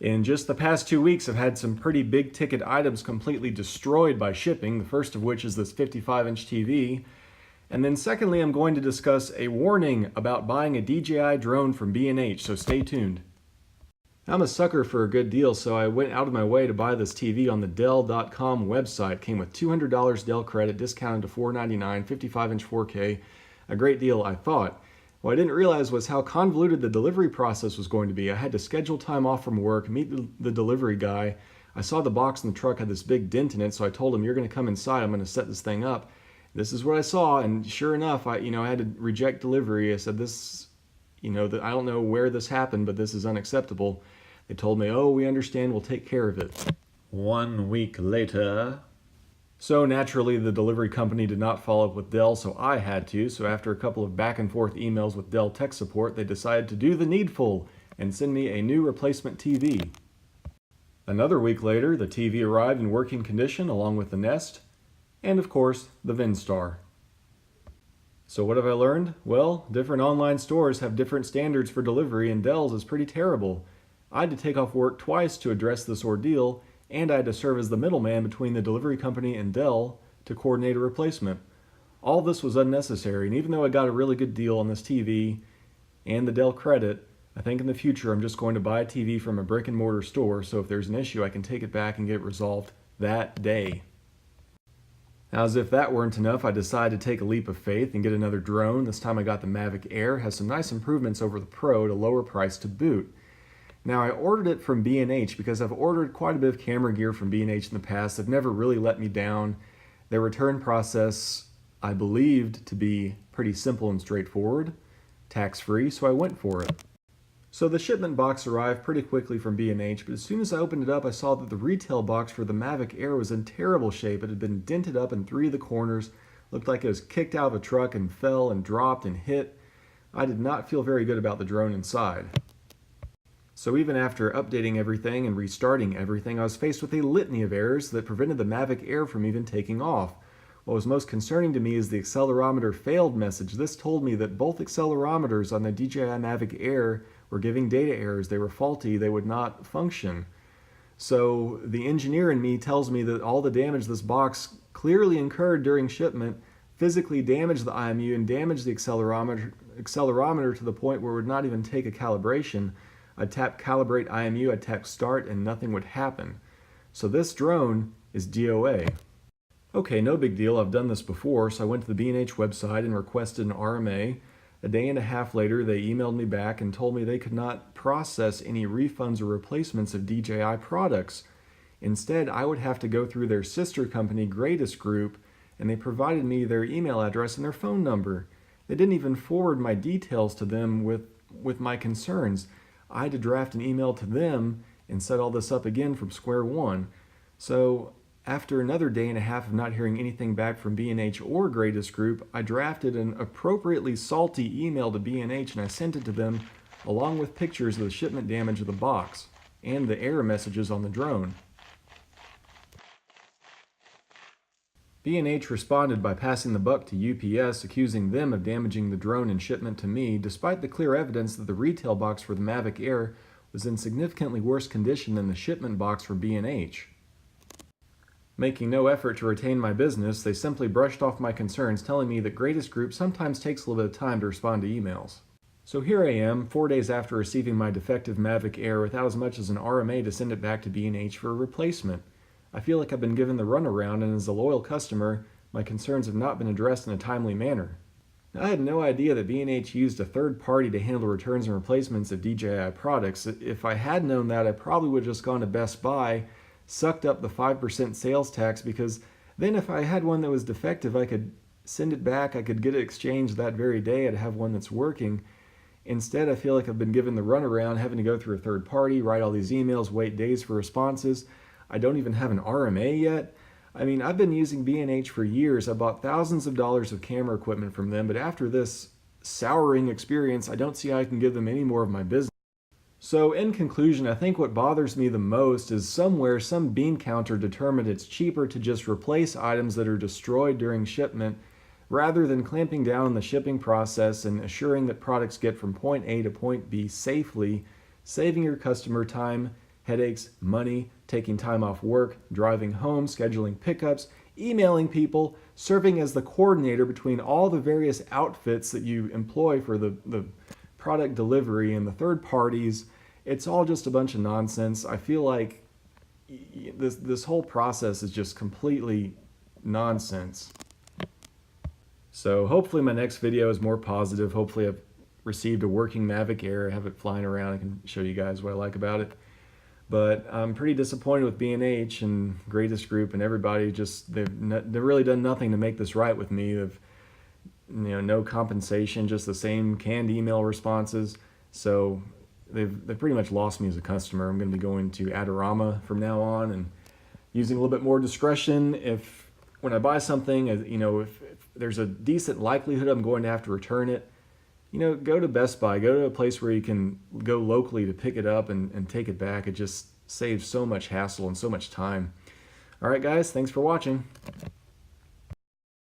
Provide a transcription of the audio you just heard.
In just the past 2 weeks, I've had some pretty big ticket items completely destroyed by shipping, the first of which is this 55-inch TV. And then secondly, I'm going to discuss a warning about buying a DJI drone from B&H, so stay tuned. I'm a sucker for a good deal, so I went out of my way to buy this TV on the Dell.com website. It came with $200 Dell credit, discounted to $499, 55-inch 4K. A great deal, I thought. What I didn't realize was how convoluted the delivery process was going to be. I had to schedule time off from work, meet the delivery guy. I saw the box in the truck had this big dent in it, so I told him, "You're going to come inside, I'm going to set this thing up." This is what I saw, and sure enough, I had to reject delivery. I said, I don't know where this happened, but this is unacceptable. They told me, "Oh, we understand, we'll take care of it." 1 week later. So naturally, the delivery company did not follow up with Dell, so I had to. So after a couple of back and forth emails with Dell tech support, they decided to do the needful and send me a new replacement TV. Another week later, the TV arrived in working condition along with the Nest and, of course, the VinStar. So what have I learned? Well, different online stores have different standards for delivery, and Dell's is pretty terrible. I had to take off work twice to address this ordeal, and I had to serve as the middleman between the delivery company and Dell to coordinate a replacement. All this was unnecessary, and even though I got a really good deal on this TV and the Dell credit, I think in the future I'm just going to buy a TV from a brick and mortar store, so if there's an issue I can take it back and get it resolved that day. Now, as if that weren't enough, I decided to take a leap of faith and get another drone. This time I got the Mavic Air. It has some nice improvements over the Pro at a lower price to boot. Now, I ordered it from B&H because I've ordered quite a bit of camera gear from B&H in the past. They've never really let me down. Their return process I believed to be pretty simple and straightforward, tax-free, so I went for it. So the shipment box arrived pretty quickly from B&H, but as soon as I opened it up, I saw that the retail box for the Mavic Air was in terrible shape. It had been dented up in 3 of the corners, looked like it was kicked out of a truck and fell and dropped and hit. I did not feel very good about the drone inside. So even after updating everything and restarting everything, I was faced with a litany of errors that prevented the Mavic Air from even taking off. What was most concerning to me is the accelerometer failed message. This told me that both accelerometers on the DJI Mavic Air were giving data errors. They were faulty, they would not function. So the engineer in me tells me that all the damage this box clearly incurred during shipment physically damaged the IMU and damaged the accelerometer to the point where it would not even take a calibration. I'd tap calibrate IMU, I'd tap start, and nothing would happen. So this drone is DOA. Okay, no big deal, I've done this before, so I went to the B&H website and requested an RMA. A day and a half later, they emailed me back and told me they could not process any refunds or replacements of DJI products. Instead, I would have to go through their sister company, Greatest Group, and they provided me their email address and their phone number. They didn't even forward my details to them with my concerns. I had to draft an email to them and set all this up again from square one. So after another day and a half of not hearing anything back from B&H or Greatest Group, I drafted an appropriately salty email to B&H and I sent it to them along with pictures of the shipment damage of the box and the error messages on the drone. B&H responded by passing the buck to UPS, accusing them of damaging the drone and shipment to me, despite the clear evidence that the retail box for the Mavic Air was in significantly worse condition than the shipment box for B&H. Making no effort to retain my business, they simply brushed off my concerns, telling me that Greatest Group sometimes takes a little bit of time to respond to emails. So here I am, 4 days after receiving my defective Mavic Air without as much as an RMA to send it back to B&H for a replacement. I feel like I've been given the runaround, and as a loyal customer, my concerns have not been addressed in a timely manner. Now, I had no idea that B&H used a third party to handle returns and replacements of DJI products. If I had known that, I probably would have just gone to Best Buy, sucked up the 5% sales tax, because then if I had one that was defective, I could send it back, I could get it exchanged that very day, I'd have one that's working. Instead, I feel like I've been given the runaround, having to go through a third party, write all these emails, wait days for responses. I don't even have an RMA yet. I mean, I've been using B&H for years. I bought thousands of dollars of camera equipment from them, but after this souring experience, I don't see how I can give them any more of my business. So in conclusion, I think what bothers me the most is somewhere some bean counter determined it's cheaper to just replace items that are destroyed during shipment rather than clamping down on the shipping process and assuring that products get from point A to point B safely, saving your customer time, headaches, money, taking time off work, driving home, scheduling pickups, emailing people, serving as the coordinator between all the various outfits that you employ for the product delivery and the third parties. It's all just a bunch of nonsense. I feel like this whole process is just completely nonsense. So hopefully my next video is more positive. Hopefully I've received a working Mavic Air. I have it flying around. I can show you guys what I like about it. But I'm pretty disappointed with B&H and Greatest Group and everybody. Just they've really done nothing to make this right with me. They've, no compensation, just the same canned email responses. So they've pretty much lost me as a customer. I'm going to be going to Adorama from now on and using a little bit more discretion. When I buy something, if there's a decent likelihood I'm going to have to return it, go to Best Buy, go to a place where you can go locally to pick it up and take it back. It just saves so much hassle and so much time. All right, guys, thanks for watching.